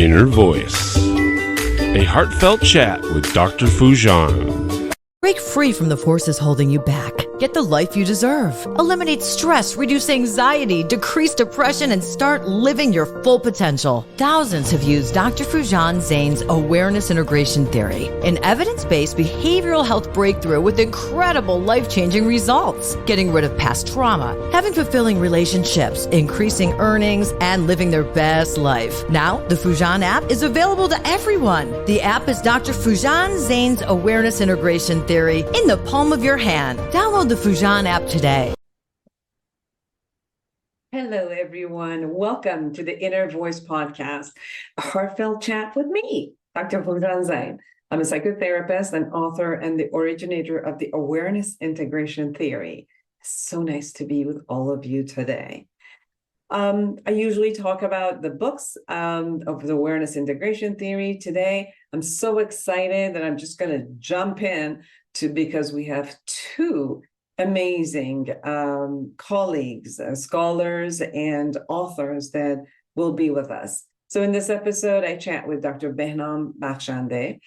Inner Voice, a heartfelt chat with Dr. Foojan. Break free from the forces holding you back. Get the life you deserve. Eliminate stress, reduce anxiety, decrease depression, and start living your full potential. Thousands have used Dr. Foojan Zeine's awareness integration theory, an evidence-based behavioral health breakthrough with incredible life-changing results. Getting rid of past trauma, having fulfilling relationships, increasing earnings, and living their best life. Now, the Foojan app is available to everyone. The app is Dr. Foojan Zeine's awareness integration theory in the palm of your hand. Download the Foojan app today. Hello, everyone. Welcome to the Inner Voice podcast, a heartfelt chat with me, Dr. Foojan Zeine. I'm a psychotherapist and author and the originator of the awareness integration theory. So nice to be with all of you today. I usually talk about the books of the awareness integration theory. Today, I'm so excited that I'm just going to jump in because we have two amazing colleagues, scholars, and authors that will be with us. So in this episode, I chat with Dr. Behnam Bakhshandeh.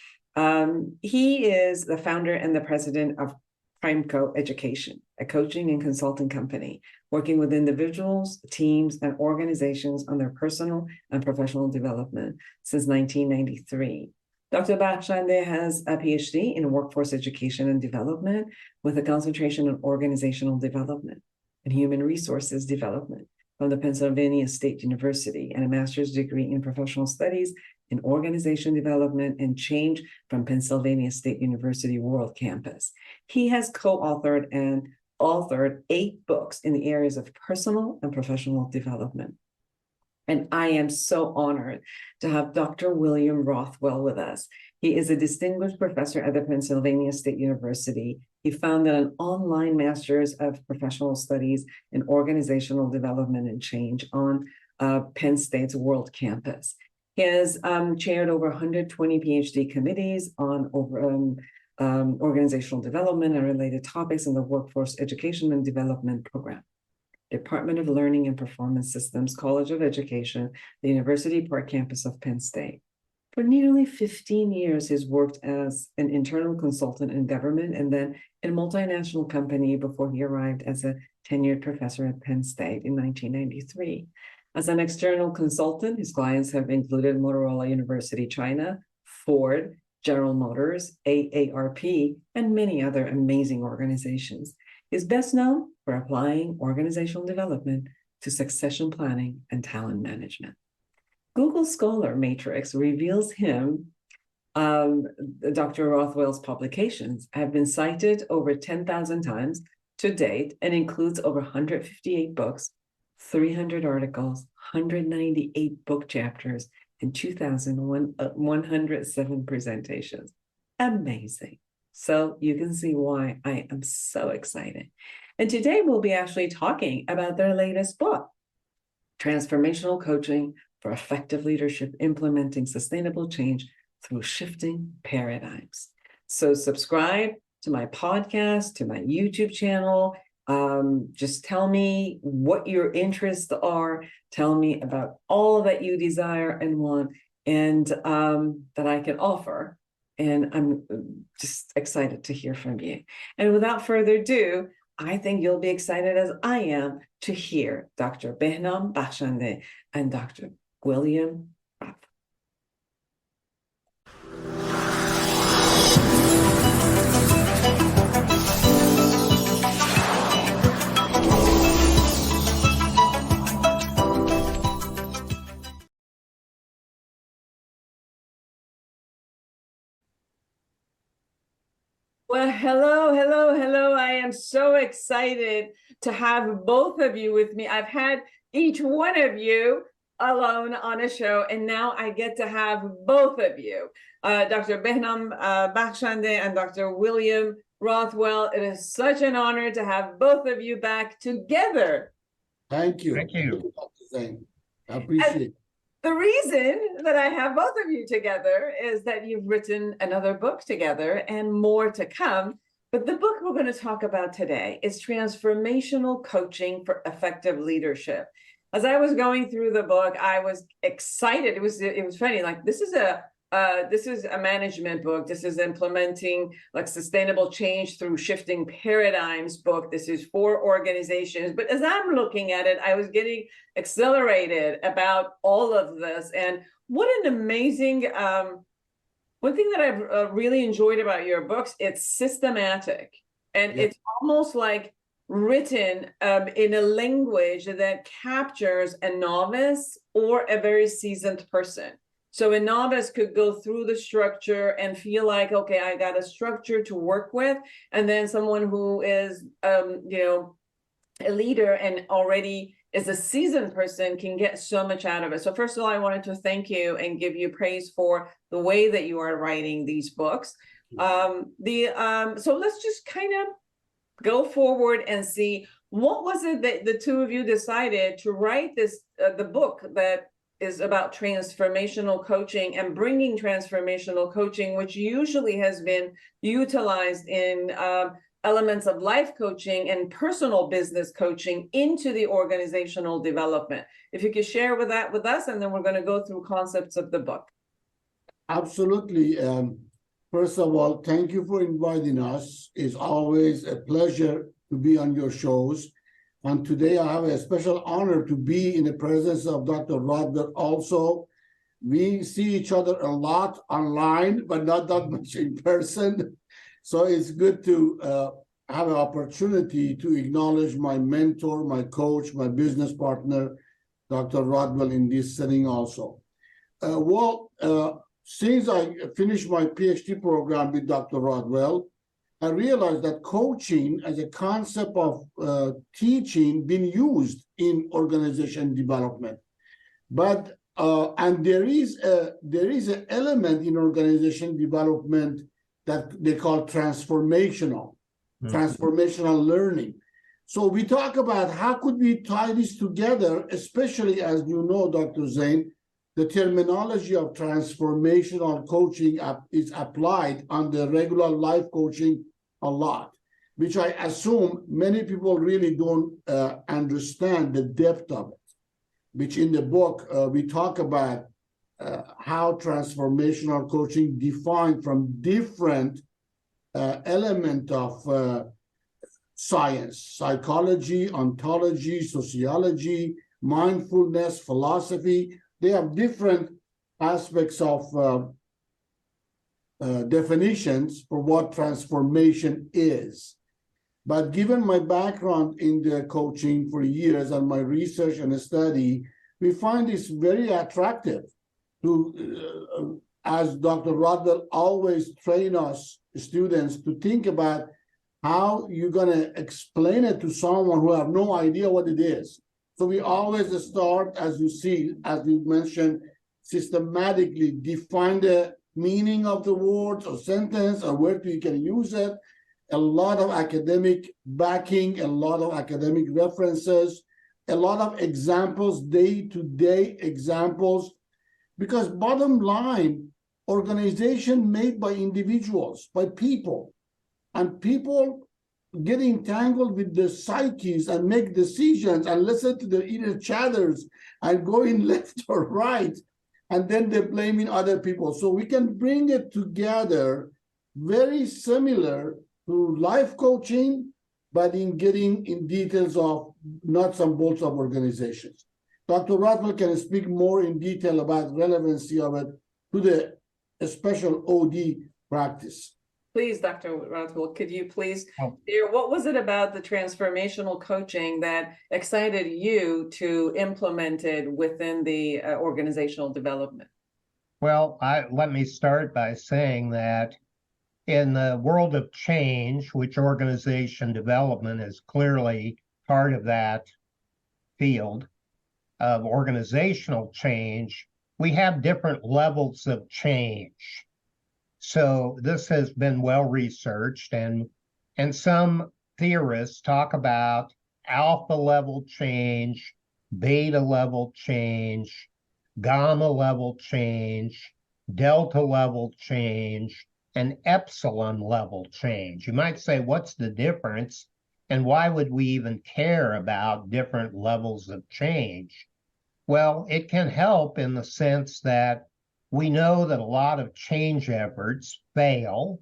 He is the founder and the president of PrimeCo Education, a coaching and consulting company working with individuals, teams, and organizations on their personal and professional development since 1993. Dr. Bakhshandeh has a PhD in workforce education and development with a concentration on organizational development and human resources development from the Pennsylvania State University and a master's degree in professional studies in organization development and change from Pennsylvania State University World Campus. He has co-authored and authored 8 books in the areas of personal and professional development. And I am so honored to have Dr. William Rothwell with us. He is a distinguished professor at the Pennsylvania State University. He founded an online master's of professional studies in organizational development and change on Penn State's World Campus. He has chaired over 120 PhD committees on organizational development and related topics in the workforce education and development program. Department of Learning and Performance Systems, College of Education, the University Park campus of Penn State. For nearly 15 years, he's worked as an internal consultant in government and then in a multinational company before he arrived as a tenured professor at Penn State in 1993. As an external consultant, his clients have included Motorola University China, Ford, General Motors, AARP, and many other amazing organizations. He's best known for applying organizational development to succession planning and talent management. Google Scholar Matrix reveals him, Dr. Rothwell's publications have been cited over 10,000 times to date and includes over 158 books, 300 articles, 198 book chapters, and 2,107 presentations. Amazing. So you can see why I am so excited. And today we'll be actually talking about their latest book, Transformational Coaching for Effective Leadership, Implementing Sustainable Change Through Shifting Paradigms. So subscribe to my podcast, to my YouTube channel. Just tell me what your interests are. Tell me about all that you desire and want and that I can offer. And I'm just excited to hear from you. And without further ado, I think you'll be excited as I am to hear Dr. Behnam Bakhshandeh and Dr. William Rothwell. Well, hello. I am so excited to have both of you with me. I've had each one of you alone on a show, and now I get to have both of you, Dr. Behnam Bakhshandeh and Dr. William Rothwell. It is such an honor to have both of you back together. Thank you. Thank you. I appreciate it. The reason that I have both of you together is that you've written another book together and more to come. But the book we're going to talk about today is Transformational Coaching for Effective Leadership. as I was going through the book, I was excited. It was funny. Like this is a management book. This is implementing like sustainable change through shifting paradigms book. This is for organizations. But as I'm looking at it, I was getting accelerated about all of this. And what an amazing one thing that I've really enjoyed about your books, it's systematic, and it's almost like written in a language that captures a novice or a very seasoned person. So a novice could go through the structure and feel like, okay, I got a structure to work with. And then someone who is, a leader and already is a seasoned person can get so much out of it. So first of all, I wanted to thank you and give you praise for the way that you are writing these books. So let's just kind of go forward and see, what was it that the two of you decided to write this, the book that is about transformational coaching and bringing transformational coaching, which usually has been utilized in elements of life coaching and personal business coaching into the organizational development. If you could share with us, and then we're going to go through concepts of the book. Absolutely. First of all, thank you for inviting us. It's always a pleasure to be on your shows. And today I have a special honor to be in the presence of Dr. Rothwell also. We see each other a lot online, but not that much in person. So it's good to have an opportunity to acknowledge my mentor, my coach, my business partner, Dr. Rothwell, in this setting also. Since I finished my PhD program with Dr. Rothwell, I realized that coaching as a concept of teaching been used in organization development. But and there is an element in organization development that they call transformational learning. So we talk about how could we tie this together, especially as you know, Dr. Zeine, the terminology of transformational coaching is applied on the regular life coaching a lot, which I assume many people really don't understand the depth of it, which in the book we talk about how transformational coaching defined from different element of science, psychology, ontology, sociology, mindfulness, philosophy. They have different aspects of definitions for what transformation is. But given my background in the coaching for years and my research and study, we find this very attractive to, as Dr. Rothwell always train us students to think about how you're going to explain it to someone who have no idea what it is. So we always start, as you see, as we mentioned, systematically define the meaning of the words or sentence or where you can use it. A lot of academic backing, a lot of academic references, a lot of examples, day-to-day examples, because bottom line, organization made by individuals, by people, and people get entangled with the psyches and make decisions and listen to the inner chatters and going left or right, and then they're blaming other people. So we can bring it together very similar to life coaching, but in getting in details of nuts and bolts of organizations. Dr. Rothwell can speak more in detail about relevancy of it to the special OD practice. Please, Dr. Rothwell, could you please share what was it about the transformational coaching that excited you to implement it within the organizational development? Well, let me start by saying that in the world of change, which organization development is clearly part of that field of organizational change, we have different levels of change. So this has been well researched, and some theorists talk about alpha level change, beta level change, gamma level change, delta level change, and epsilon level change. You might say, what's the difference? And why would we even care about different levels of change? Well, it can help in the sense that we know that a lot of change efforts fail.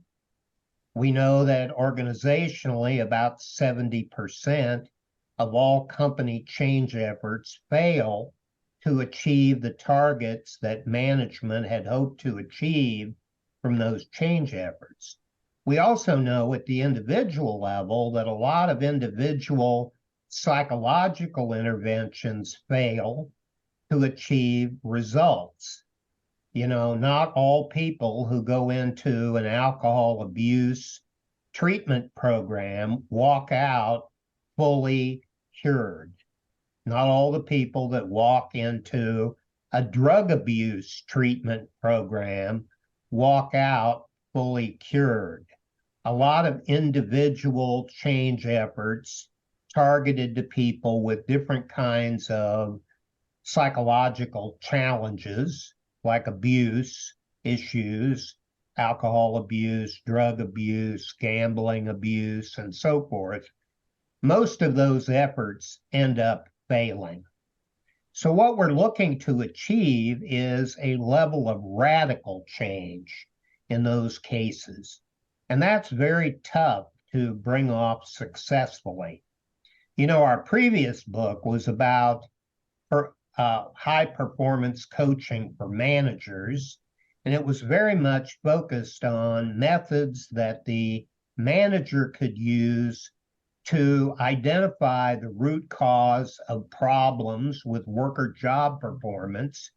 We know that organizationally, about 70% of all company change efforts fail to achieve the targets that management had hoped to achieve from those change efforts. We also know at the individual level that a lot of individual psychological interventions fail to achieve results. You know, not all people who go into an alcohol abuse treatment program walk out fully cured. Not all the people that walk into a drug abuse treatment program walk out fully cured. A lot of individual change efforts targeted to people with different kinds of psychological challenges like abuse issues, alcohol abuse, drug abuse, gambling abuse, and so forth. Most of those efforts end up failing. So what we're looking to achieve is a level of radical change in those cases. And that's very tough to bring off successfully. You know, our previous book was about high performance coaching for managers, and it was very much focused on methods that the manager could use to identify the root cause of problems with worker job performance,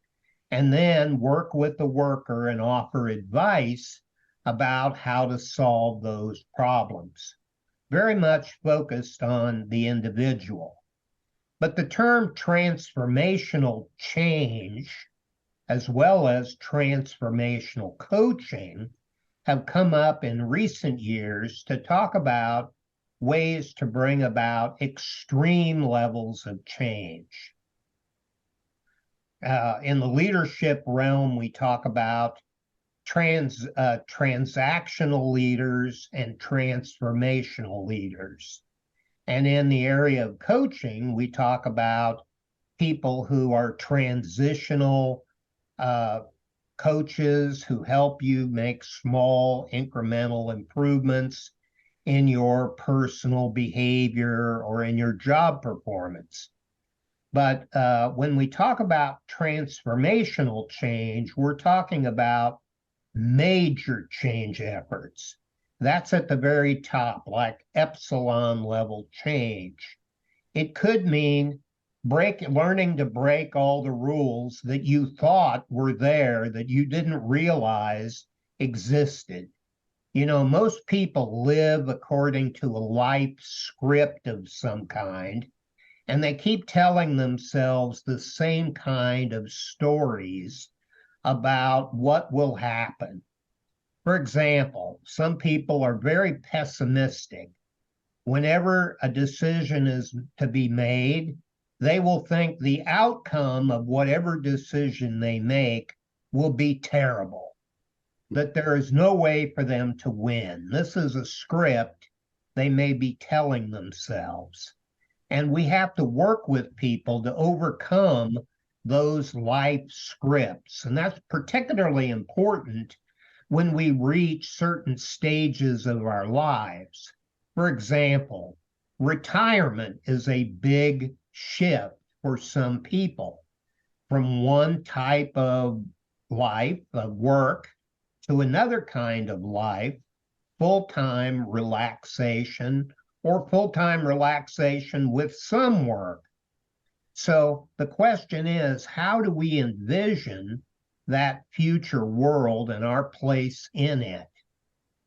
and then work with the worker and offer advice about how to solve those problems. Very much focused on the individual. But the term transformational change, as well as transformational coaching, have come up in recent years to talk about ways to bring about extreme levels of change. In the leadership realm, we talk about transactional leaders and transformational leaders. And in the area of coaching, we talk about people who are transitional coaches who help you make small incremental improvements in your personal behavior or in your job performance. But when we talk about transformational change, we're talking about major change efforts. That's at the very top, like epsilon level change. It could mean learning to break all the rules that you thought were there that you didn't realize existed. You know, most people live according to a life script of some kind, and they keep telling themselves the same kind of stories about what will happen. For example, some people are very pessimistic. Whenever a decision is to be made, they will think the outcome of whatever decision they make will be terrible, that there is no way for them to win. This is a script they may be telling themselves. And we have to work with people to overcome those life scripts. And that's particularly important when we reach certain stages of our lives. For example, retirement is a big shift for some people from one type of life, of work, to another kind of life, full-time relaxation, or full-time relaxation with some work. So the question is, how do we envision that future world and our place in it?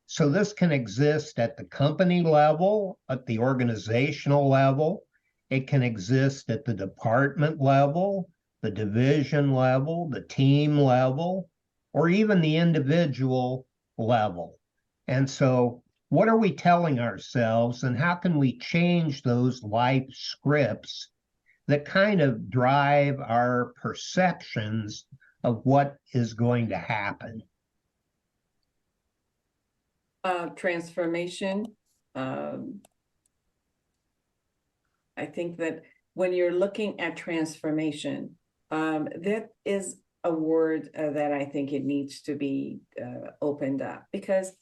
So this can exist at the company level, at the organizational level. It can exist at the department level, the division level, the team level, or even the individual level. And so what are we telling ourselves, and how can we change those life scripts that kind of drive our perceptions of what is going to happen? Transformation. I think that when you're looking at transformation, that is a word that I think it needs to be opened up, because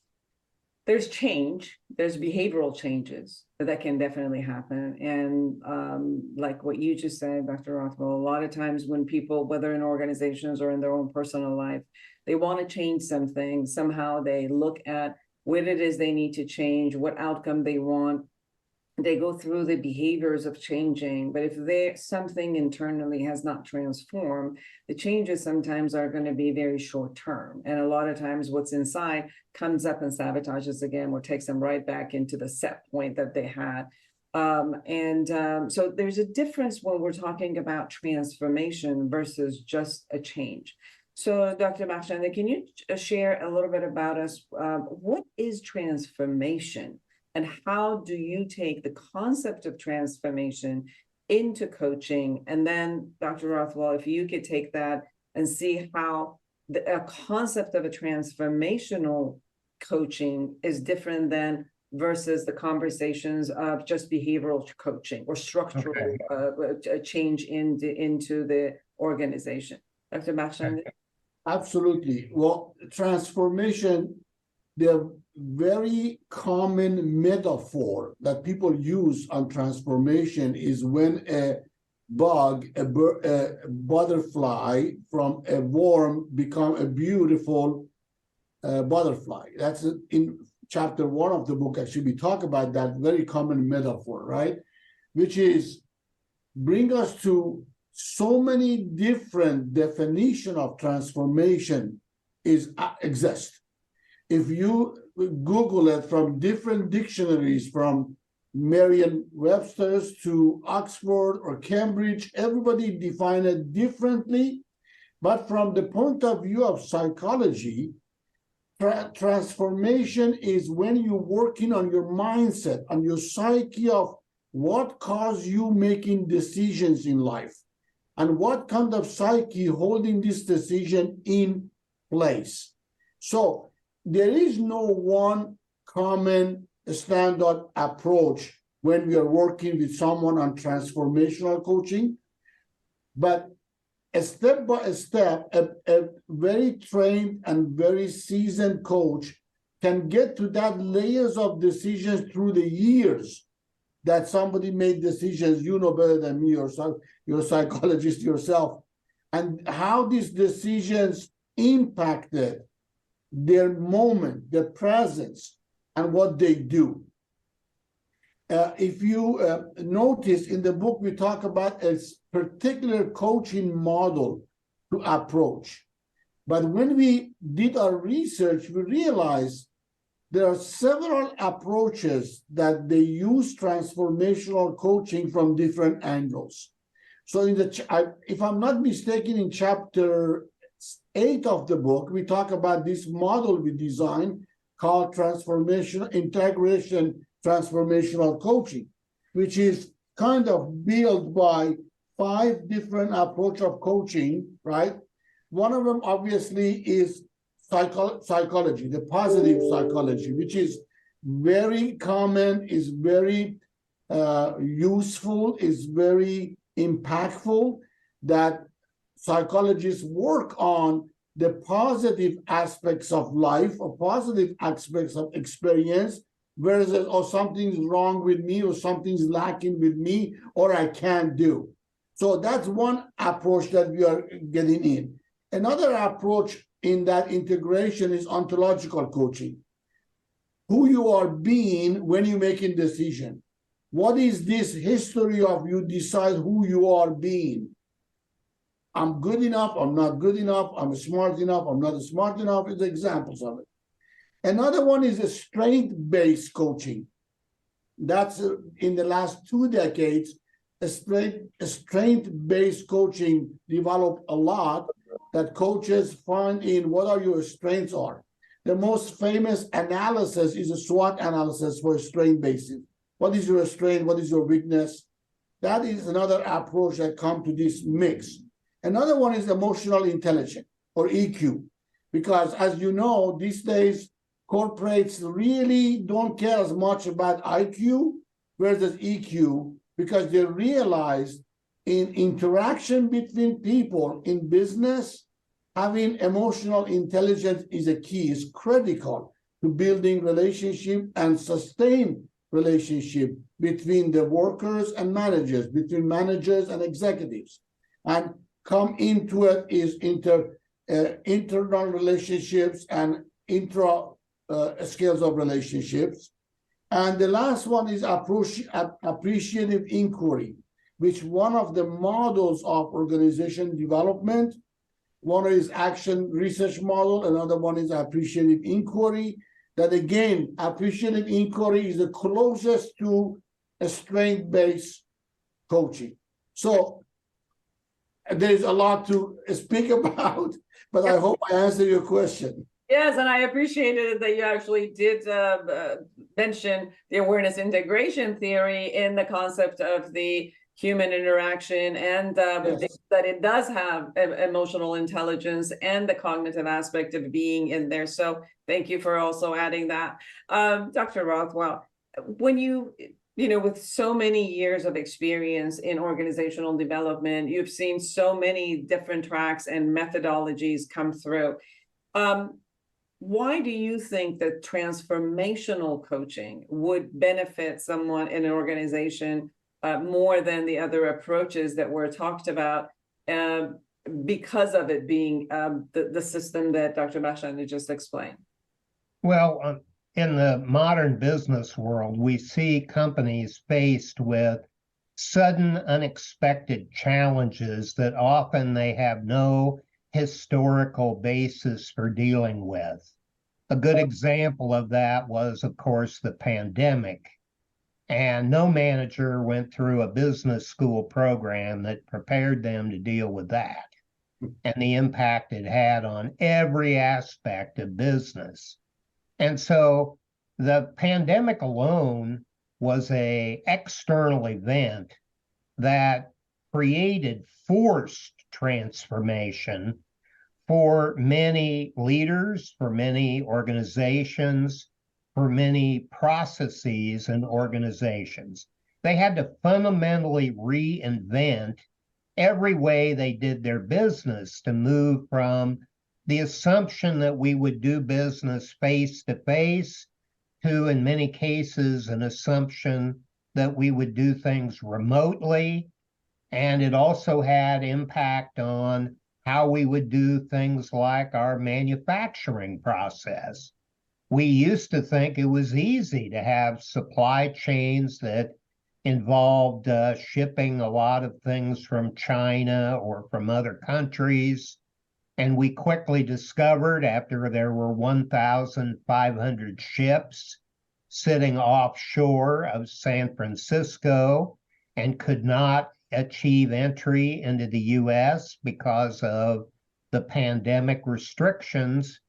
there's change, there's behavioral changes that can definitely happen. And like what you just said, Dr. Rothwell, a lot of times when people, whether in organizations or in their own personal life, they want to change something, somehow they look at what it is they need to change, what outcome they want. They go through the behaviors of changing, but if something internally has not transformed, the changes sometimes are going to be very short term. And a lot of times what's inside comes up and sabotages again, or takes them right back into the set point that they had. So there's a difference when we're talking about transformation versus just a change. So Dr. Bakhshandeh, can you share a little bit about us? What is transformation? And how do you take the concept of transformation into coaching? And then, Dr. Rothwell, if you could take that and see how the concept of a transformational coaching is different than versus the conversations of just behavioral coaching or structural change into the organization. Dr. Bakhshandeh? Absolutely. Well, transformation, the very common metaphor that people use on transformation is when a butterfly from a worm become a beautiful butterfly. That's in chapter 1 of the book. Actually, we talk about that very common metaphor, right? Which is bring us to so many different definitions of transformation exist. If you Google it from different dictionaries, from Merriam-Webster's to Oxford or Cambridge, everybody define it differently. But from the point of view of psychology, transformation is when you're working on your mindset, on your psyche of what caused you making decisions in life, and what kind of psyche holding this decision in place. So there is no one common standard approach when we are working with someone on transformational coaching, but a step by step, a very trained and very seasoned coach can get to that layers of decisions through the years that somebody made decisions. You know better than me, or you're a psychologist yourself, and how these decisions impacted their moment, their presence, and what they do. If you notice in the book, we talk about a particular coaching model to approach. But when we did our research, we realized there are several approaches that they use transformational coaching from different angles. So if I'm not mistaken, in chapter 8 of the book, we talk about this model we designed called integration transformational coaching, which is kind of built by 5 different approaches of coaching, right? One of them obviously is psychology, the positive psychology, which is very common, is very useful, is very impactful, that psychologists work on the positive aspects of life or positive aspects of experience, versus, oh, something's wrong with me, or something's lacking with me, or I can't do. So that's one approach that we are getting in. Another approach in that integration is ontological coaching. Who you are being when you're making decision. What is this history of you decide who you are being? I'm good enough, I'm not good enough, I'm smart enough, I'm not smart enough, is examples of it. Another one is a strength-based coaching. That's in the last 2 decades, a strength-based coaching developed a lot, that coaches find in what are your strengths are. The most famous analysis is a SWOT analysis for strength-based. What is your strength? What is your weakness? That is another approach that comes to this mix. Another one is emotional intelligence, or EQ, because as you know, these days, corporates really don't care as much about IQ versus EQ. because they realized in interaction between people in business, having emotional intelligence is a key, is critical to building relationship and sustain relationship between the workers and managers, between managers and executives. And come into it is internal relationships and intra skills of relationships. And the last one is appreciative inquiry, which one of the models of organization development. One is action research model, another one is appreciative inquiry. That again, appreciative inquiry is the closest to a strength-based coaching. So there's a lot to speak about, but I hope I answered your question. Yes, and I appreciated that you actually did mention the awareness integration theory in the concept of the human interaction, and Yes. that it does have emotional intelligence and the cognitive aspect of being in there. So thank you for also adding that. Dr. Rothwell, when you know, with so many years of experience in organizational development, you've seen so many different tracks and methodologies come through. Why do you think that transformational coaching would benefit someone in an organization more than the other approaches that were talked about, because of it being the system that Dr. Bakhshandeh just explained? Well, in the modern business world, we see companies faced with sudden, unexpected challenges that often they have no historical basis for dealing with. A good example of that was, of course, the pandemic. And no manager went through a business school program that prepared them to deal with that and the impact it had on every aspect of business. And so the pandemic alone was an external event that created forced transformation for many leaders, for many organizations, for many processes and organizations. They had to fundamentally reinvent every way they did their business to move from the assumption that we would do business face to face to, in many cases, an assumption that we would do things remotely. And it also had impact on how we would do things like our manufacturing process. We used to think it was easy to have supply chains that involved shipping a lot of things from China or from other countries. And we quickly discovered, after there were 1,500 ships sitting offshore of San Francisco and could not achieve entry into the US because of the pandemic restrictions,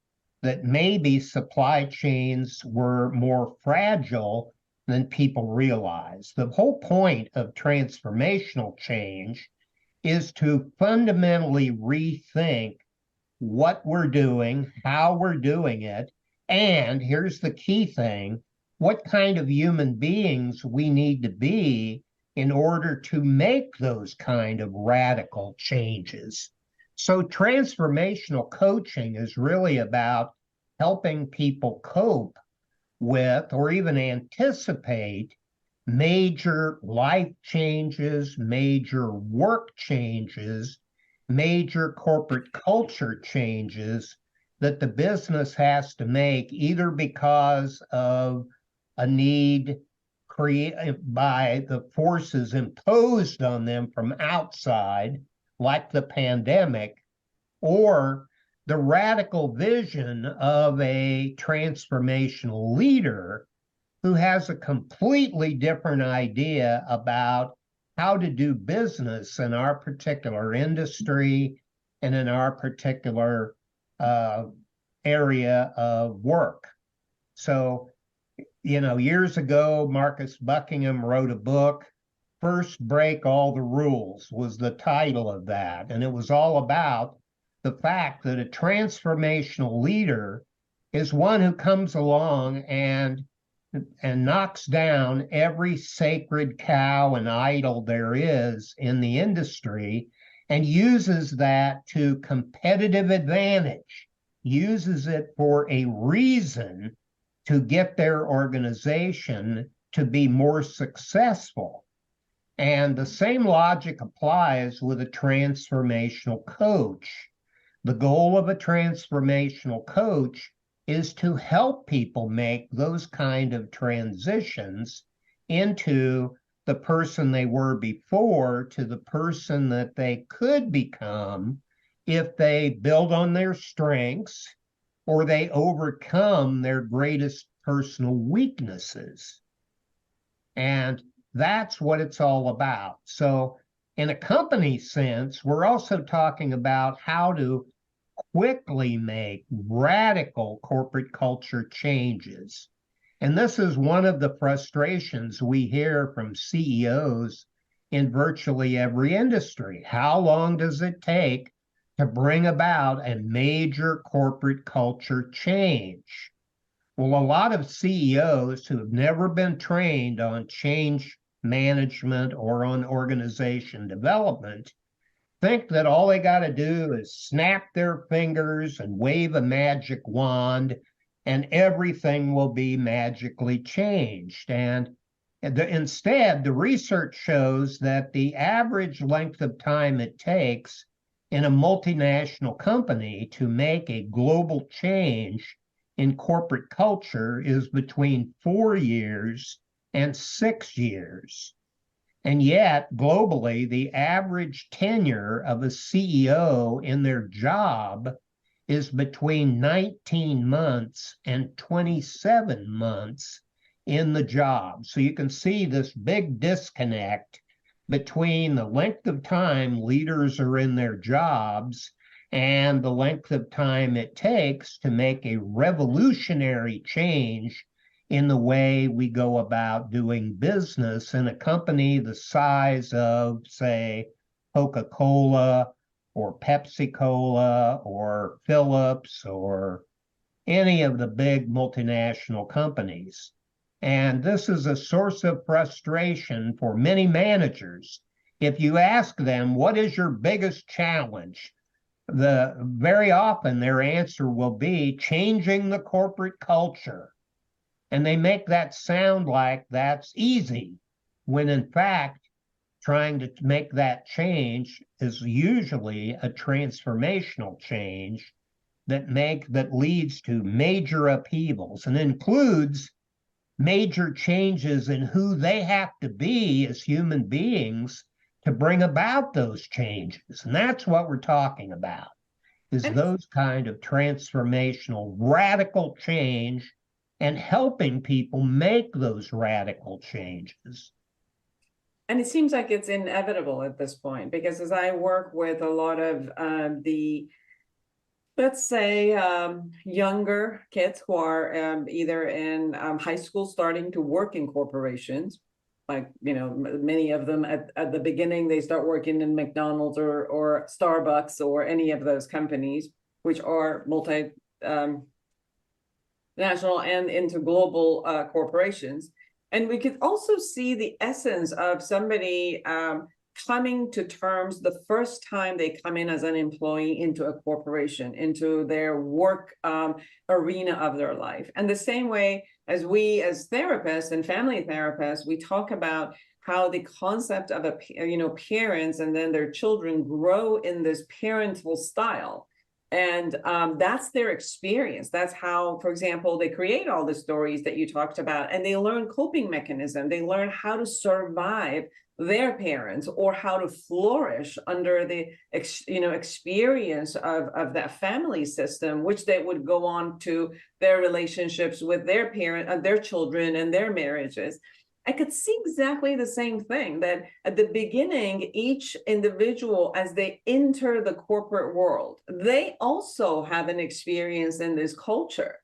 that maybe supply chains were more fragile than people realize. The whole point of transformational change is to fundamentally rethink what we're doing, how we're doing it, and here's the key thing, what kind of human beings we need to be in order to make those kind of radical changes. So transformational coaching is really about helping people cope with or even anticipate major life changes, major work changes, major corporate culture changes that the business has to make, either because of a need created by the forces imposed on them from outside, like the pandemic, or the radical vision of a transformational leader who has a completely different idea about how to do business in our particular industry and in our particular area of work. So, you know, years ago, Marcus Buckingham wrote a book, First Break All the Rules was the title of that. And it was all about the fact that a transformational leader is one who comes along and and knocks down every sacred cow and idol there is in the industry and uses that to competitive advantage, uses it for a reason to get their organization to be more successful. And the same logic applies with a transformational coach. The goal of a transformational coach is to help people make those kind of transitions into the person they were before to the person that they could become if they build on their strengths or they overcome their greatest personal weaknesses. And that's what it's all about. So in a company sense, we're also talking about how to quickly make radical corporate culture changes. And this is one of the frustrations we hear from CEOs in virtually every industry. How long does it take to bring about a major corporate culture change? Well, a lot of CEOs who have never been trained on change management or on organization development think that all they got to do is snap their fingers and wave a magic wand and everything will be magically changed. And instead, the research shows that the average length of time it takes in a multinational company to make a global change in corporate culture is between 4 years and 6 years. And yet, globally, the average tenure of a CEO in their job is between 19 months and 27 months in the job. So you can see this big disconnect between the length of time leaders are in their jobs and the length of time it takes to make a revolutionary change in the way we go about doing business in a company the size of, say, Coca-Cola or Pepsi-Cola or Philips or any of the big multinational companies. And this is a source of frustration for many managers. If you ask them, what is your biggest challenge? Very often their answer will be changing the corporate culture. And they make that sound like that's easy, when in fact, trying to make that change is usually a transformational change that leads to major upheavals and includes major changes in who they have to be as human beings to bring about those changes. And that's what we're talking about, is those kind of transformational, radical change and helping people make those radical changes. And it seems like it's inevitable at this point, because as I work with a lot of let's say, younger kids who are either in high school starting to work in corporations, like, many of them at the beginning, they start working in McDonald's or Starbucks or any of those companies, which are multi national and into global corporations. And we could also see the essence of somebody coming to terms the first time they come in as an employee into a corporation, into their work arena of their life. And the same way as we as therapists and family therapists, we talk about how the concept of parents and then their children grow in this parental style. And that's their experience. That's how, for example, they create all the stories that you talked about, and they learn coping mechanism. They learn how to survive their parents or how to flourish under the experience of that family system, which they would go on to their relationships with their parent, their children, and their marriages. I could see exactly the same thing, that at the beginning, each individual, as they enter the corporate world, they also have an experience in this culture,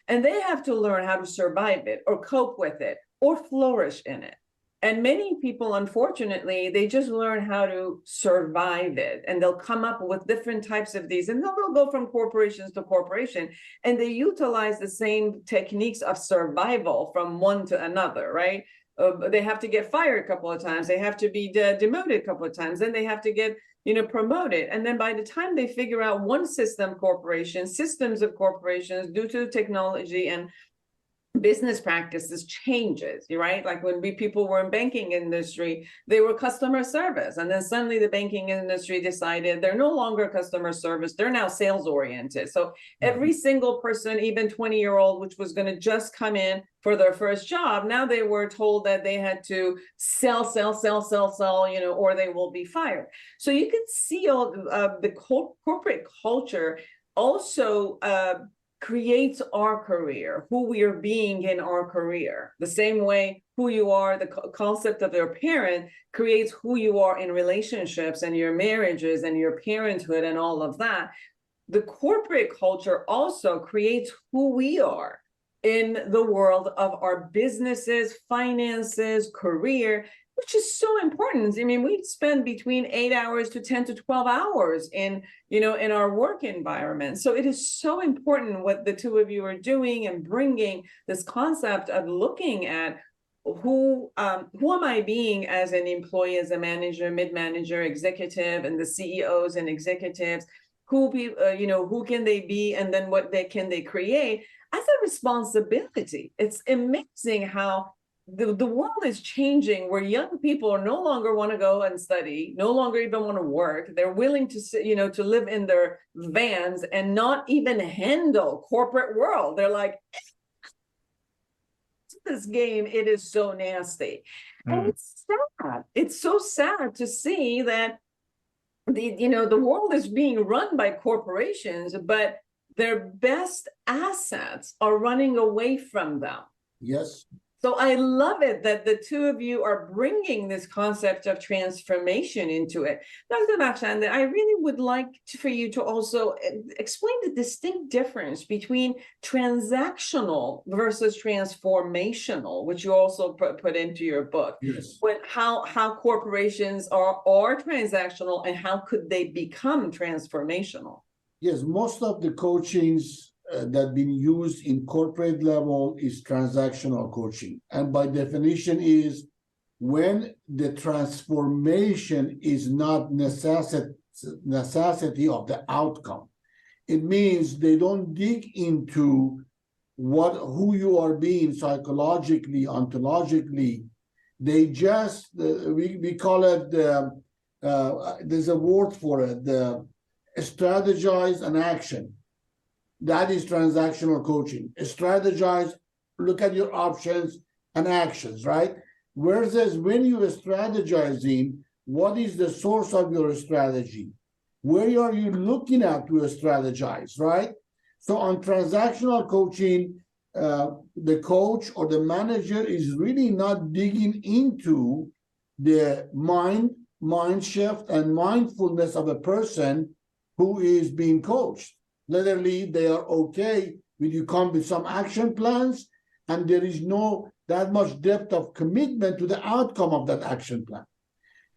and they have to learn how to survive it or cope with it or flourish in it. And many people, unfortunately, they just learn how to survive it, and they'll come up with different types of these, and they'll go from corporations to corporation, and they utilize the same techniques of survival from one to another, right? They have to get fired a couple of times, they have to be demoted a couple of times, then they have to get promoted, and then by the time they figure out one systems of corporations, due to technology and business practices changes, right? Like when people were in banking industry, they were customer service, and then suddenly the banking industry decided they're no longer customer service, they're now sales oriented. So every single person, even 20-year-old, which was going to just come in for their first job, now they were told that they had to sell, or they will be fired. So you can see all the corporate culture also creates our career, who we are being in our career. The same way who you are, the concept of your parent creates who you are in relationships and your marriages and your parenthood and all of that. The corporate culture also creates who we are in the world of our businesses, finances, career, which is so important. I mean, we spend between 8 hours to 10 to 12 hours in our work environment. So it is so important what the two of you are doing and bringing this concept of looking at who am I being as an employee, as a manager, mid-manager, executive, and the CEOs and executives, who can they be, and then what can they create as a responsibility. It's amazing how the world is changing, where young people no longer want to go and study, no longer even want to work. They're willing to to live in their vans and not even handle corporate world. They're like, this game, it is so nasty. And it's sad. It's so sad to see that the world is being run by corporations, but their best assets are running away from them. Yes. So I love it that the two of you are bringing this concept of transformation into it. Dr. Bakhshandeh, I really would like for you to also explain the distinct difference between transactional versus transformational, which you also put into your book. Yes. How corporations are transactional and how could they become transformational? Yes, most of the coachings that been used in corporate level is transactional coaching, and by definition is when the transformation is not necessity of the outcome. It means they don't dig into who you are being psychologically, ontologically. They just we call it there's a word for it, the strategize and action. That is transactional coaching. Strategize, look at your options and actions, right? Whereas when you are strategizing, what is the source of your strategy? Where are you looking at to strategize, right? So on transactional coaching, the coach or the manager is really not digging into the mind shift and mindfulness of a person who is being coached. Literally, they are okay with you come with some action plans, and there is no that much depth of commitment to the outcome of that action plan.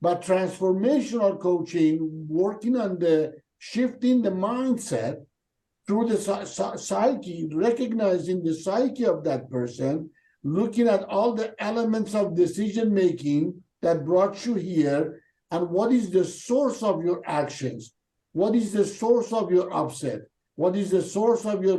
But transformational coaching, working on the shifting the mindset through the psyche, recognizing the psyche of that person, looking at all the elements of decision making that brought you here, and what is the source of your actions? What is the source of your upset? What is the source of your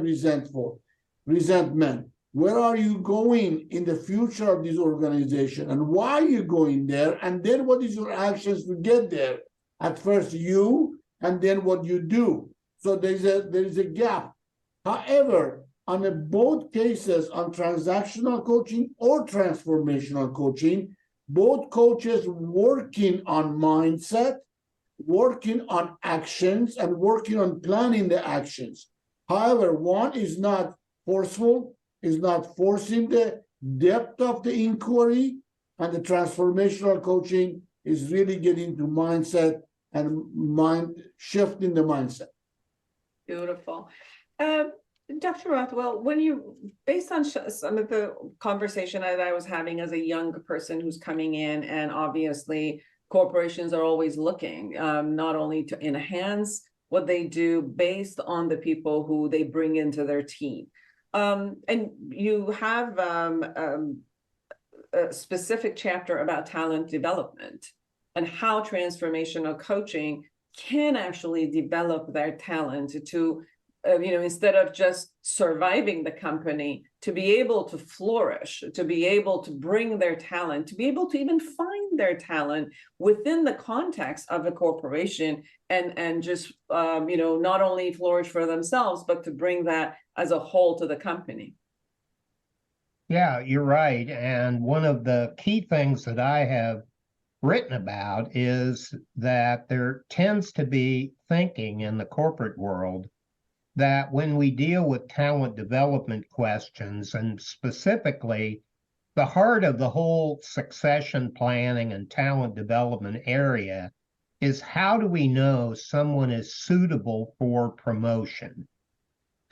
resentment? Where are you going in the future of this organization, and why are you going there? And then what is your actions to get there? At first you, and then what you do. So there is a gap. However, on both cases, on transactional coaching or transformational coaching, both coaches working on mindset, working on actions, and working on planning the actions. However, one is not forceful, is not forcing the depth of the inquiry, and the transformational coaching is really getting to mindset and shifting the mindset. Beautiful. Dr. Rothwell, based on some of the conversation that I was having as a young person who's coming in, and obviously corporations are always looking not only to enhance what they do based on the people who they bring into their team. And you have a specific chapter about talent development and how transformational coaching can actually develop their talent to instead of just surviving the company, to be able to flourish, to be able to bring their talent, to be able to even find their talent within the context of a corporation, and just not only flourish for themselves, but to bring that as a whole to the company. Yeah, you're right. And one of the key things that I have written about is that there tends to be thinking in the corporate world that when we deal with talent development questions, and specifically the heart of the whole succession planning and talent development area is, how do we know someone is suitable for promotion?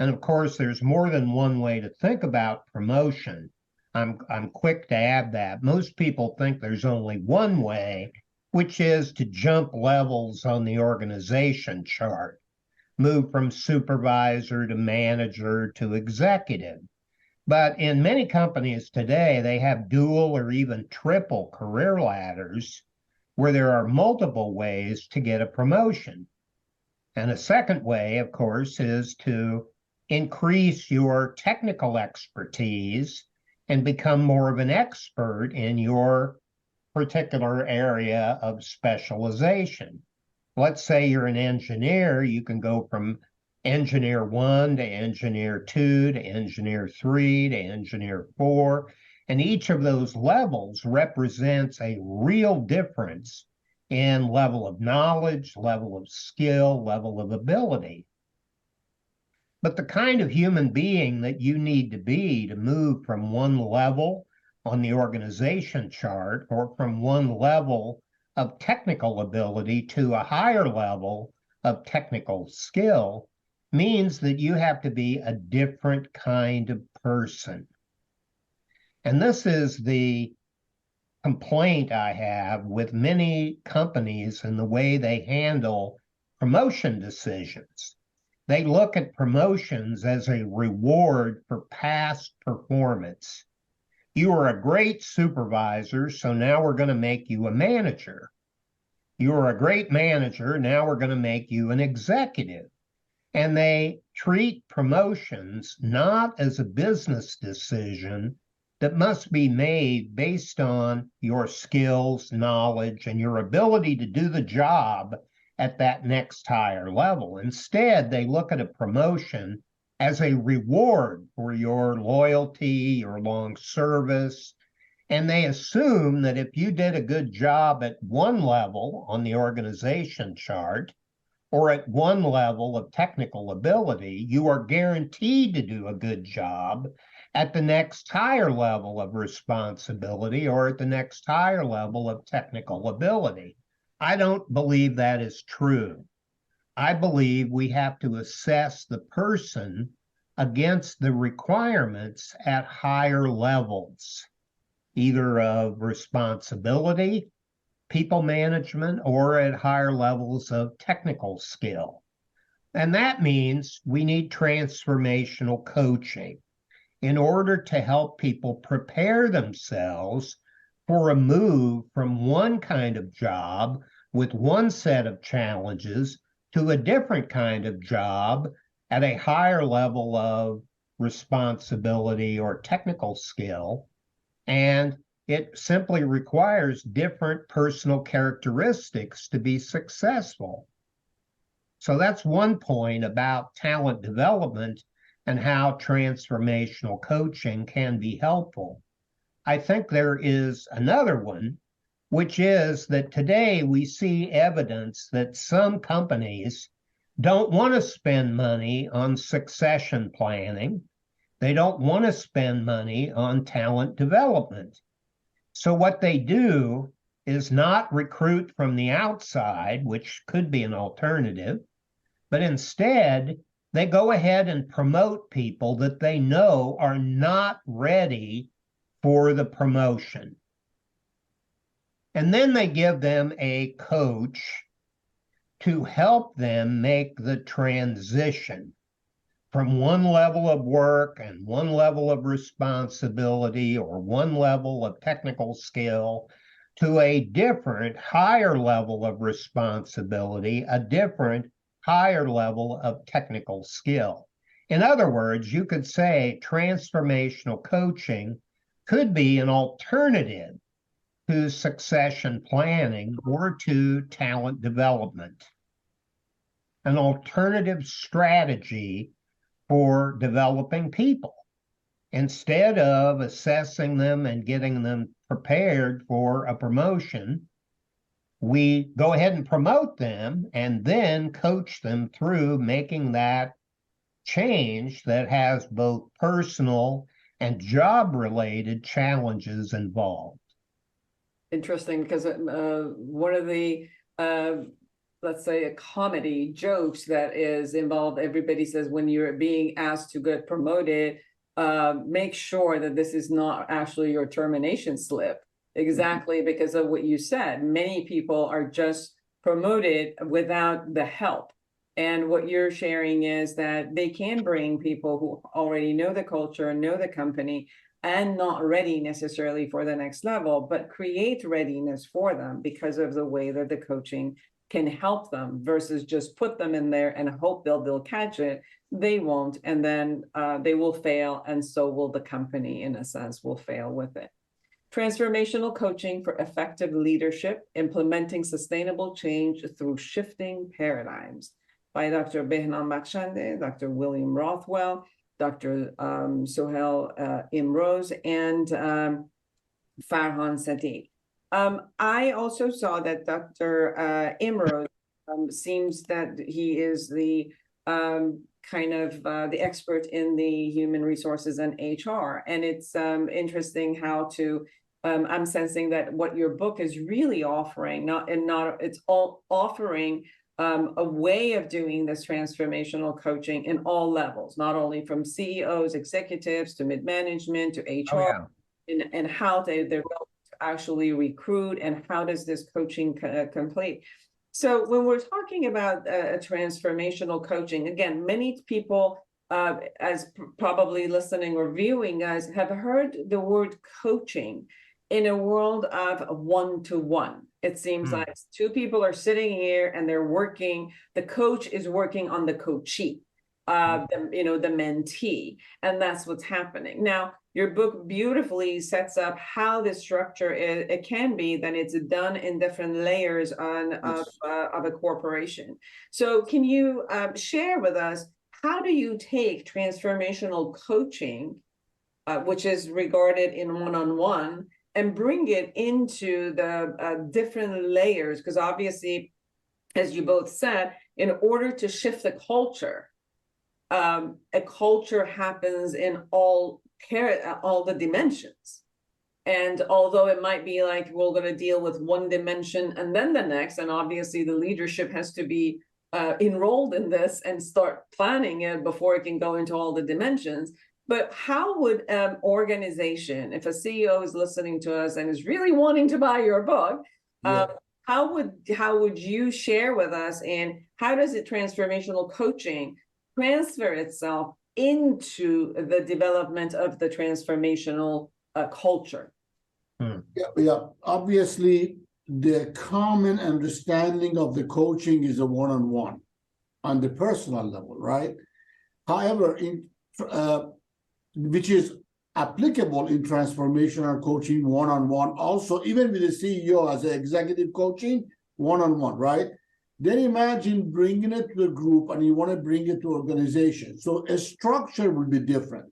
And of course, there's more than one way to think about promotion. I'm quick to add that most people think there's only one way, which is to jump levels on the organization chart, move from supervisor to manager to executive. But in many companies today, they have dual or even triple career ladders where there are multiple ways to get a promotion. And a second way, of course, is to increase your technical expertise and become more of an expert in your particular area of specialization. Let's say you're an engineer, you can go from engineer 1 to engineer 2 to engineer 3 to engineer 4. And each of those levels represents a real difference in level of knowledge, level of skill, level of ability. But the kind of human being that you need to be to move from one level on the organization chart, or from one level of technical ability to a higher level of technical skill, means that you have to be a different kind of person. And this is the complaint I have with many companies and the way they handle promotion decisions. They look at promotions as a reward for past performance. You are a great supervisor, so now we're going to make you a manager. You are a great manager, now we're going to make you an executive. And they treat promotions not as a business decision that must be made based on your skills, knowledge, and your ability to do the job at that next higher level. Instead, they look at a promotion as a reward for your loyalty, your long service, and they assume that if you did a good job at one level on the organization chart, or at one level of technical ability, you are guaranteed to do a good job at the next higher level of responsibility, or at the next higher level of technical ability. I don't believe that is true. I believe we have to assess the person against the requirements at higher levels, either of responsibility, people management, or at higher levels of technical skill. And that means we need transformational coaching in order to help people prepare themselves for a move from one kind of job with one set of challenges to a different kind of job at a higher level of responsibility or technical skill. And it simply requires different personal characteristics to be successful. So that's one point about talent development and how transformational coaching can be helpful. I think there is another one, which is that today we see evidence that some companies don't want to spend money on succession planning. They don't want to spend money on talent development. So what they do is not recruit from the outside, which could be an alternative, but instead they go ahead and promote people that they know are not ready for the promotion. And then they give them a coach to help them make the transition from one level of work and one level of responsibility or one level of technical skill to a different, higher level of responsibility, a different, higher level of technical skill. In other words, you could say transformational coaching could be an alternative to succession planning or to talent development, an alternative strategy for developing people. Instead of assessing them and getting them prepared for a promotion, we go ahead and promote them and then coach them through making that change that has both personal and job-related challenges involved. Interesting, because one of the let's say a comedy jokes that is involved, everybody says when you're being asked to get promoted, make sure that this is not actually your termination slip. Exactly, because of what you said. Many people are just promoted without the help. And what you're sharing is that they can bring people who already know the culture, know the company, and not ready necessarily for the next level, but create readiness for them because of the way that the coaching can help them versus just put them in there and hope they'll catch it. They won't, and then they will fail, and so will the company, in a sense, will fail with it. Transformational coaching for effective leadership, implementing sustainable change through shifting paradigms, by Dr. Behnam Bakhshandeh, Dr. William Rothwell, Dr. Sohail Imroz, and Farhan Sadiq. I also saw that Dr. Imroz seems that he is the kind of the expert in the human resources and HR. And it's interesting how to, I'm sensing that what your book is really offering, it's all offering a way of doing this transformational coaching in all levels, not only from CEOs, executives, to mid-management, to HR, and how they're going to actually recruit, and how does this coaching complete. So when we're talking about a transformational coaching, again, many people, as probably listening or viewing us, have heard the word coaching in a world of one-to-one. It seems like two people are sitting here and they're working. The coach is working on the coachee, the mentee, and that's what's happening. Now, your book beautifully sets up how this structure is. It can be that it's done in different layers of a corporation. So can you share with us, how do you take transformational coaching, which is regarded in one-on-one, and bring it into the different layers? Because obviously, as you both said, in order to shift the culture, a culture happens in all the dimensions. And although it might be like we're going to deal with one dimension and then the next, and obviously the leadership has to be enrolled in this and start planning it before it can go into all the dimensions. But how would an organization, if a CEO is listening to us and is really wanting to buy your book, how would you share with us, and how does it transformational coaching transfer itself into the development of the transformational culture? Obviously, the common understanding of the coaching is a one-on-one on the personal level, right? However, which is applicable in transformational coaching one-on-one, also even with the CEO as an executive coaching one-on-one, right? Then imagine bringing it to the group, and you want to bring it to organization. So a structure will be different.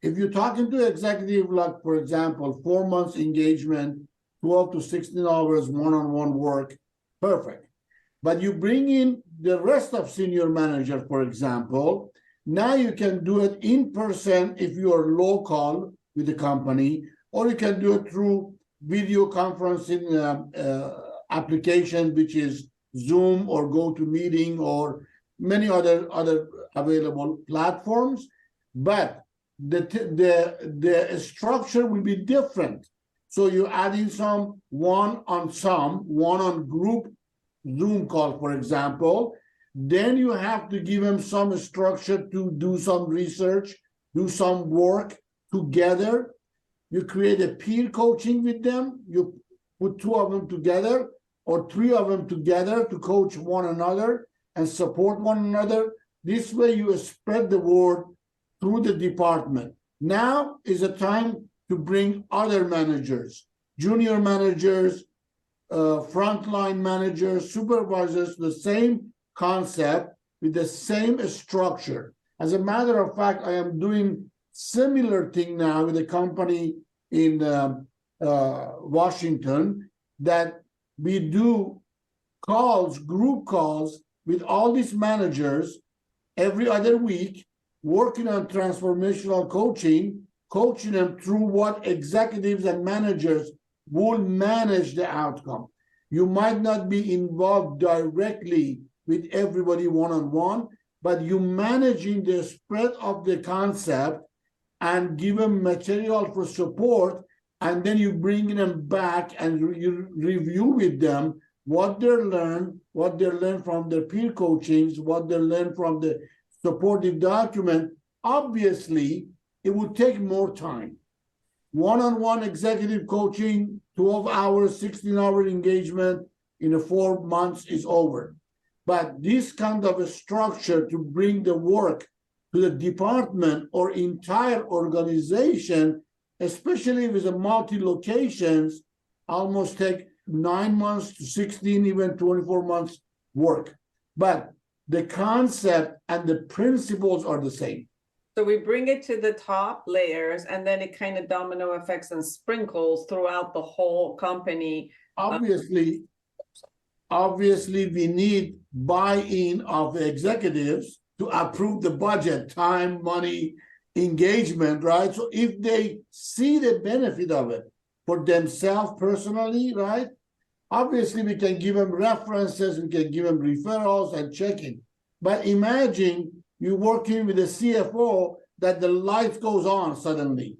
If you're talking to executive, like, for example, 4 months engagement, 12 to 16 hours one-on-one work, perfect. But you bring in the rest of senior manager, for example, now you can do it in person if you are local with the company, or you can do it through video conferencing application, which is Zoom or GoToMeeting or many other available platforms, but the structure will be different. So you're adding one on group Zoom call, for example. Then you have to give them some structure to do some research, do some work together. You create a peer coaching with them. You put two of them together or three of them together to coach one another and support one another. This way you spread the word through the department. Now is a time to bring other managers, junior managers, frontline managers, supervisors, the same concept with the same structure. As a matter of fact, I am doing similar thing now with a company in Washington, that we do calls, group calls with all these managers every other week, working on transformational coaching them through what executives and managers will manage the outcome. You might not be involved directly with everybody one-on-one, but you managing the spread of the concept and give them material for support, and then you bring them back and you review with them what they learn from their peer coachings, what they learn from the supportive document. Obviously, it would take more time. One-on-one executive coaching, 12 hours, 16-hour engagement in 4 months is over. But this kind of a structure to bring the work to the department or entire organization, especially with the multi-locations, almost take 9 months to 16, even 24 months work. But the concept and the principles are the same. So we bring it to the top layers, and then it kind of domino effects and sprinkles throughout the whole company. Obviously, we need buy-in of the executives to approve the budget, time, money, engagement, right? So if they see the benefit of it for themselves personally, right? Obviously, we can give them references, we can give them referrals and checking. But imagine you're working with a CFO that the light goes on suddenly.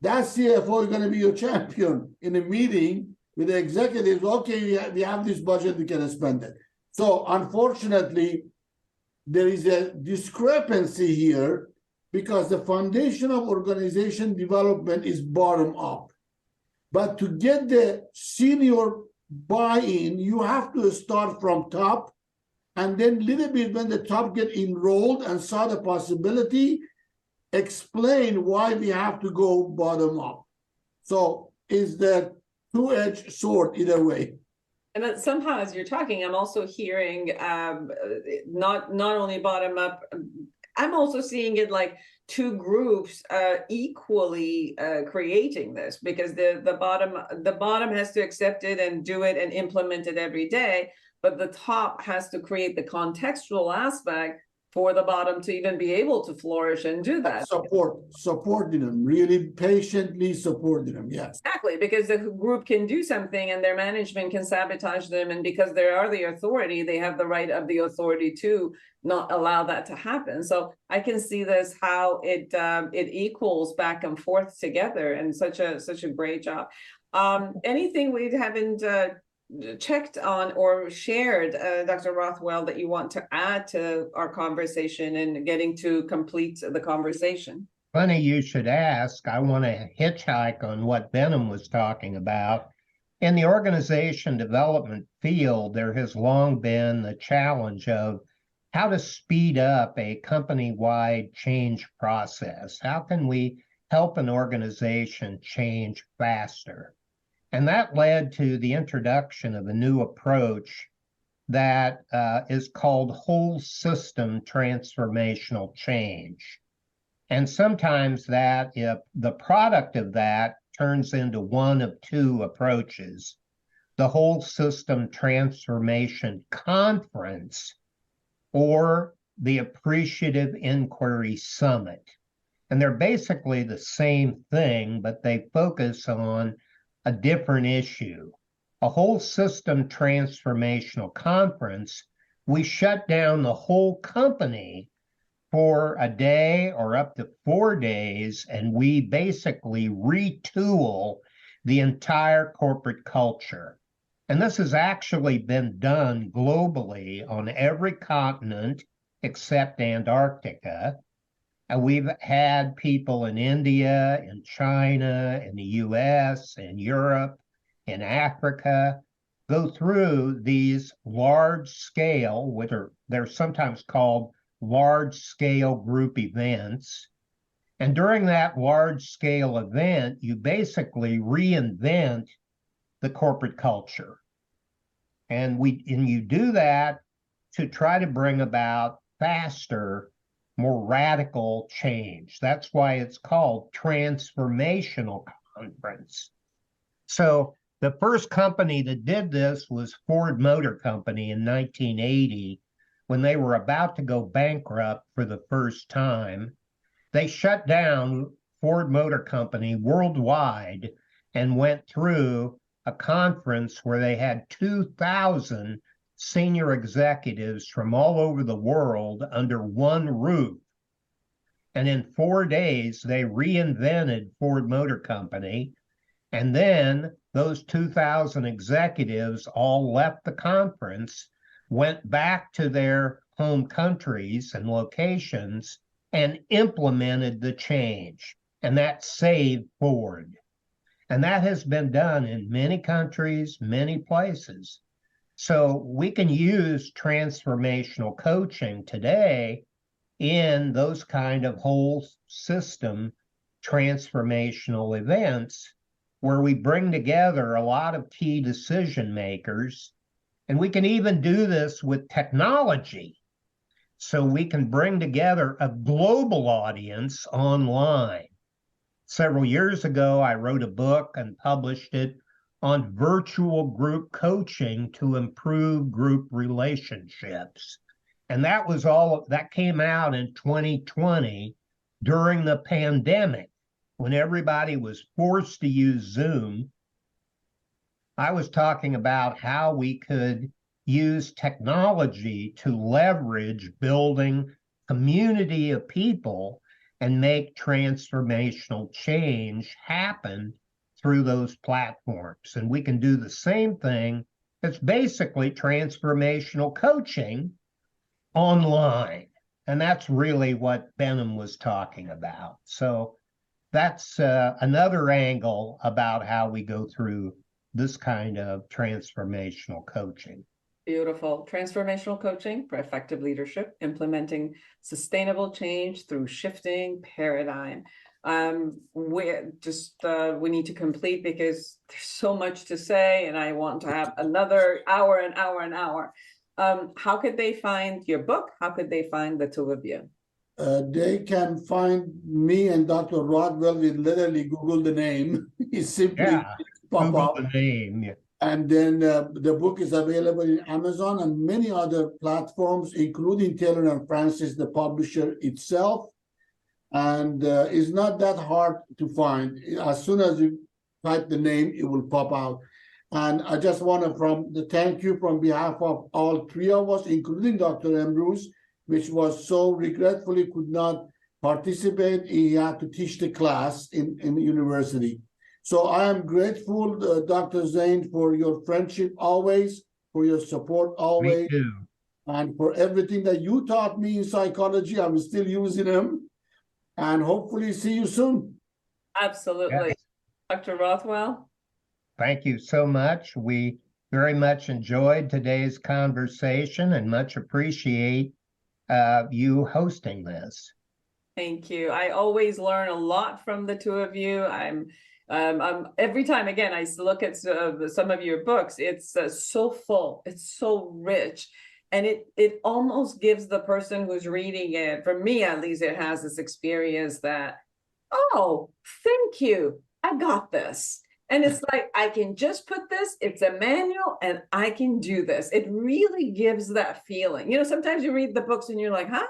That CFO is going to be your champion in a meeting with the executives. Okay, we have this budget, we can spend it. So unfortunately, there is a discrepancy here because the foundation of organization development is bottom up. But to get the senior buy-in, you have to start from top, and then little bit when the top get enrolled and saw the possibility, explain why we have to go bottom up. So is the two-edged sword either way. And that somehow, as you're talking, I'm also hearing not only bottom up, I'm also seeing it like two groups equally creating this, because the bottom has to accept it and do it and implement it every day, but the top has to create the contextual aspect for the bottom to even be able to flourish and do that. Supporting them, really patiently supporting them, yes. Exactly, because the group can do something and their management can sabotage them, and because they are the authority, they have the right of the authority to not allow that to happen. So I can see this, how it equals back and forth together, and such a great job. Anything we haven't checked on or shared, Dr. Rothwell, that you want to add to our conversation and getting to complete the conversation? Funny you should ask. I want to hitchhike on what Behnam was talking about. In the organization development field, there has long been the challenge of how to speed up a company-wide change process. How can we help an organization change faster? And that led to the introduction of a new approach that is called whole system transformational change. And sometimes that, if the product of that turns into one of two approaches, the whole system transformation conference or the appreciative inquiry summit. And they're basically the same thing, but they focus on a different issue. A whole system transformational conference we shut down the whole company for a day or up to 4 days, and we basically retool the entire corporate culture. And this has actually been done globally on every continent except Antarctica. And we've had people in India, in China, in the US, in Europe, in Africa, go through these large scale, they're sometimes called large scale group events. And during that large scale event, you basically reinvent the corporate culture. And you do that to try to bring about faster, more radical change. That's why it's called transformational conference. So the first company that did this was Ford Motor Company in 1980, when they were about to go bankrupt for the first time. They shut down Ford Motor Company worldwide and went through a conference where they had 2,000 senior executives from all over the world under one roof. And in 4 days, they reinvented Ford Motor Company. And then those 2,000 executives all left the conference, went back to their home countries and locations, and implemented the change. And that saved Ford. And that has been done in many countries, many places. So we can use transformational coaching today in those kind of whole system transformational events where we bring together a lot of key decision makers. And we can even do this with technology. So we can bring together a global audience online. Several years ago, I wrote a book and published it on virtual group coaching to improve group relationships. And that came out in 2020 during the pandemic, when everybody was forced to use Zoom. I was talking about how we could use technology to leverage building community of people and make transformational change happen through those platforms. And we can do the same thing. It's basically transformational coaching online. And that's really what Behnam was talking about. So that's another angle about how we go through this kind of transformational coaching. Beautiful. Transformational coaching for effective leadership, implementing sustainable change through shifting paradigm. We need to complete because there's so much to say and I want to have another hour and hour and hour. How could they find your book? How could they find the two of you? They can find me and Dr. Rothwell with literally Google the name. It's simply pop Google up. the name. Yeah. And then the book is available in Amazon and many other platforms, including Taylor and Francis, the publisher itself. And it's not that hard to find. As soon as you type the name, it will pop out. And I just want to thank you from behalf of all three of us, including Dr. Ambrose, which was so regretfully could not participate. He had to teach the class in the university. So I am grateful, Dr. Zeine, for your friendship always, for your support always. Me too. And for everything that you taught me in psychology. I'm still using them. And hopefully see you soon. Absolutely. Yes. Dr. Rothwell? Thank you so much. We very much enjoyed today's conversation and much appreciate you hosting this. Thank you. I always learn a lot from the two of you. I'm every time, again, I look at some of your books, it's so full, it's so rich. And it almost gives the person who's reading it, for me at least, it has this experience that, oh, thank you, I got this. And it's like, I can just put this, it's a manual, and I can do this. It really gives that feeling. You know, sometimes you read the books and you're like, huh?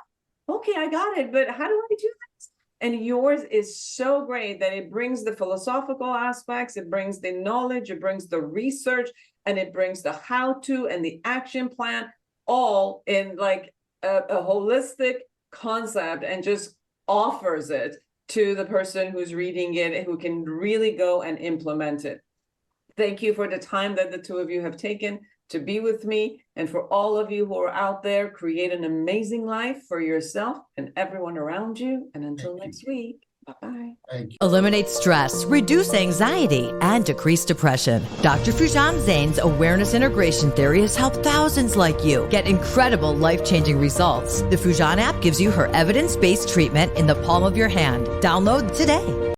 Okay, I got it, but how do I do this? And yours is so great that it brings the philosophical aspects, it brings the knowledge, it brings the research, and it brings the how-to and the action plan all in like a holistic concept and just offers it to the person who's reading it and who can really go and implement it. Thank you for the time that the two of you have taken to be with me. And for all of you who are out there, create an amazing life for yourself and everyone around you. And until next week, bye-bye. Thank you. Eliminate stress, reduce anxiety, and decrease depression. Dr. Foojan Zeine's awareness integration theory has helped thousands like you get incredible life-changing results. The Foojan app gives you her evidence-based treatment in the palm of your hand. Download today.